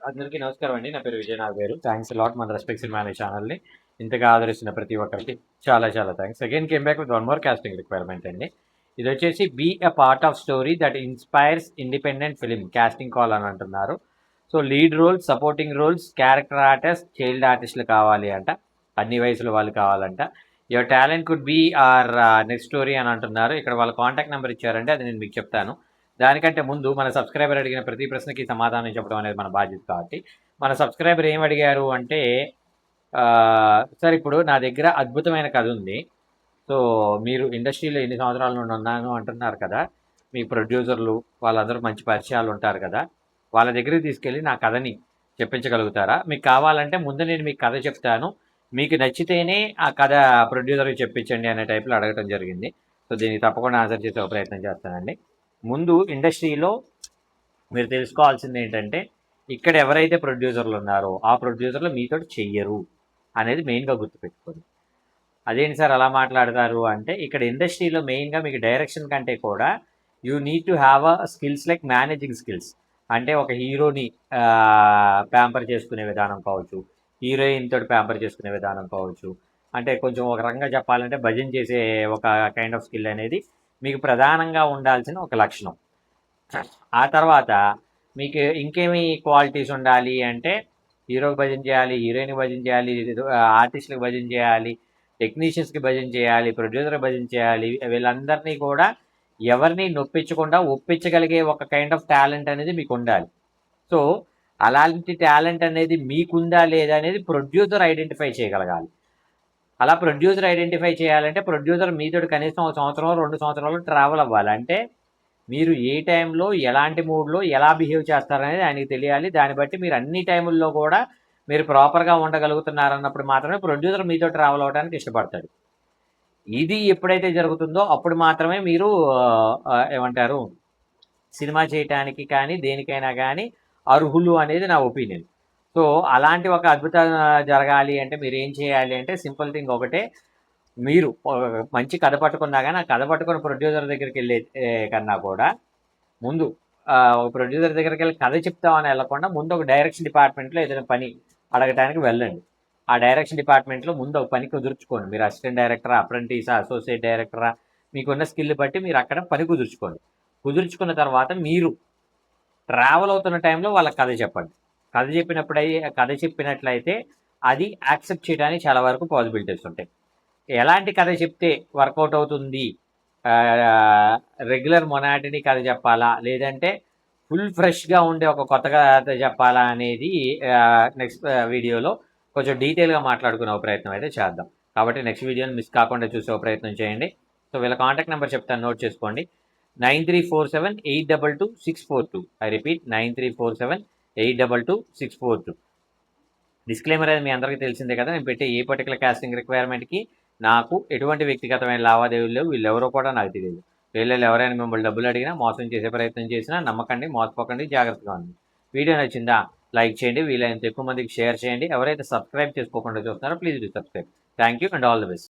అందరికీ నమస్కారం అండి. నా పేరు విజయనాథ్ గారు. థ్యాంక్స్ లాట్ మన రెస్పెక్ట్ సినిమా అనే ఛానల్ని ఇంతగా ఆదరిస్తున్న ప్రతి ఒక్కరికి చాలా చాలా థ్యాంక్స్. Again came back with one more casting requirement అండి. ఇది వచ్చేసి be a part of story that inspires independent film casting call అని అంటున్నారు. So lead roles, supporting roles, character artist, child ఆర్టిస్టులు కావాలి అంట. అన్ని వయసుల వాళ్ళు కావాలంట. Your talent could be our next story అని అంటున్నారు. ఇక్కడ వాళ్ళ కాంటాక్ట్ నెంబర్ ఇచ్చారంటే అది నేను మీకు చెప్తాను. దానికంటే ముందు మన సబ్స్క్రైబర్ అడిగిన ప్రతి ప్రశ్నకి సమాధానం చెప్పడం అనేది మన బాధ్యత. కాబట్టి మన సబ్స్క్రైబర్ ఏం అడిగారు అంటే, సార్ ఇప్పుడు నా దగ్గర అద్భుతమైన కథ ఉంది. సో మీరు ఇండస్ట్రీలో ఎన్ని సంవత్సరాల నుండి ఉన్నాను అంటున్నారు కదా, మీ ప్రొడ్యూసర్లు వాళ్ళందరూ మంచి పరిచయాలు ఉంటారు కదా, వాళ్ళ దగ్గరికి తీసుకెళ్ళి నా కథని చెప్పించగలుగుతారా? మీకు కావాలంటే ముందు నేను మీకు కథ చెప్తాను, మీకు నచ్చితేనే ఆ కథ ప్రొడ్యూసర్కి చెప్పించండి అనే టైప్లో అడగటం జరిగింది. సో దీనికి తప్పకుండా ఆన్సర్ చేసే ఒక ప్రయత్నం చేస్తానండి. ముందు ఇండస్ట్రీలో మీరు తెలుసుకోవాల్సింది ఏంటంటే, ఇక్కడ ఎవరైతే ప్రొడ్యూసర్లు ఉన్నారో ఆ ప్రొడ్యూసర్లు మీతో చెయ్యరు అనేది మెయిన్గా గుర్తుపెట్టుకోండి. అదేంటి సార్ అలా మాట్లాడతారు అంటే, ఇక్కడ ఇండస్ట్రీలో మెయిన్గా మీకు డైరెక్షన్ కంటే కూడా you need to have a skills like managing skills. అంటే ఒక హీరోని ప్యాంపర్ చేసుకునే విధానం కావచ్చు, హీరోయిన్ తోటి ప్యాంపర్ చేసుకునే విధానం కావచ్చు, అంటే కొంచెం ఒక రకంగా చెప్పాలంటే భజన చేసే ఒక కైండ్ ఆఫ్ స్కిల్ అనేది మీకు ప్రధానంగా ఉండాల్సిన ఒక లక్షణం. ఆ తర్వాత మీకు ఇంకేమి క్వాలిటీస్ ఉండాలి అంటే, హీరోకి భజన చేయాలి, హీరోయిన్కి భజన చేయాలి, ఆర్టిస్టులకు భజన చేయాలి, టెక్నీషియన్స్కి భజన చేయాలి, ప్రొడ్యూసర్కి భజన చేయాలి. వీళ్ళందరినీ కూడా ఎవరిని నొప్పించకుండా ఒప్పించగలిగే ఒక కైండ్ ఆఫ్ టాలెంట్ అనేది మీకు ఉండాలి. సో అలాంటి టాలెంట్ అనేది మీకుందా లేదా అనేది ప్రొడ్యూసర్ ఐడెంటిఫై చేయగలగాలి. అలా ప్రొడ్యూసర్ ఐడెంటిఫై చేయాలంటే ప్రొడ్యూసర్ మీతో కనీసం 1 సంవత్సరం 2 సంవత్సరాలు ట్రావెల్ అవ్వాలి. అంటే మీరు ఏ టైంలో ఎలాంటి మూడ్లో ఎలా బిహేవ్ చేస్తారనేది ఆయనకి తెలియాలి. దాన్ని బట్టి మీరు అన్ని టైముల్లో కూడా మీరు ప్రాపర్గా ఉండగలుగుతున్నారన్నప్పుడు మాత్రమే ప్రొడ్యూసర్ మీతో ట్రావెల్ అవ్వడానికి ఇష్టపడతాడు. ఇది ఎప్పుడైతే జరుగుతుందో అప్పుడు మాత్రమే మీరు ఏమంటారు సినిమా చేయటానికి కానీ దేనికైనా కానీ అర్హులు అనేది నా ఒపీనియన్. సో అలాంటి ఒక అద్భుతం జరగాలి అంటే మీరు ఏం చేయాలి అంటే, సింపుల్ థింగ్ ఒకటే, మీరు మంచి కథ పట్టుకున్నా కానీ ఆ కథ పట్టుకుని ప్రొడ్యూసర్ దగ్గరికి వెళ్ళే కన్నా కూడా ముందు ఒక ప్రొడ్యూసర్ దగ్గరికి వెళ్ళి కథ చెప్తామని వెళ్ళకుండా ముందు ఒక డైరెక్షన్ డిపార్ట్మెంట్లో ఏదైనా పని అడగటానికి వెళ్ళండి. ఆ డైరెక్షన్ డిపార్ట్మెంట్లో ముందు ఒక పని కుదుర్చుకోండి. మీరు అసిస్టెంట్ డైరెక్టరా, అప్రెంటిసా, అసోసియేట్ డైరెక్టరా, మీకున్న స్కిల్ బట్టి మీరు అక్కడ పని కుదుర్చుకోండి. కుదుర్చుకున్న తర్వాత మీరు ట్రావెల్ అవుతున్న టైంలో వాళ్ళకి కథ చెప్పండి. కథ చెప్పినట్లయితే అది యాక్సెప్ట్ చేయడానికి చాలా వరకు పాసిబిలిటీస్ ఉంటాయి. ఎలాంటి కథ చెప్తే వర్కౌట్ అవుతుంది, రెగ్యులర్ మొనాటిని కథ చెప్పాలా లేదంటే ఫుల్ ఫ్రెష్గా ఉండే ఒక కొత్త కథ చెప్పాలా అనేది నెక్స్ట్ వీడియోలో కొంచెం డీటెయిల్గా మాట్లాడుకునే ప్రయత్నం అయితే చేద్దాం. కాబట్టి నెక్స్ట్ వీడియోని మిస్ కాకుండా చూసే ప్రయత్నం చేయండి. సో వీళ్ళ కాంటాక్ట్ నెంబర్ చెప్తాను, నోట్ చేసుకోండి. 9347822642. I repeat 9347822642. డిస్క్లైమర్ అనేది మీ అందరికీ తెలిసిందే కదా. నేను పెట్టే ఏ పర్టికులర్ కాస్టింగ్ రిక్వైర్మెంట్కి నాకు ఎటువంటి వ్యక్తిగతమైన లావాదేవీలు లేవు. వీళ్ళెవరో కూడా నాకు తెలియదు. వీళ్ళలో ఎవరైనా మిమ్మల్ని డబ్బులు అడిగినా, మోసం చేసే ప్రయత్నం చేసినా నమ్మకండి, మోసపోకండి, జాగ్రత్తగా ఉంది. వీడియో నచ్చిందా లైక్ చేయండి, వీలైనంత ఎక్కువ మందికి షేర్ చేయండి. ఎవరైతే సబ్స్క్రైబ్ చేసుకోకుండా చూస్తున్నారో please do subscribe. Thank you and all the best.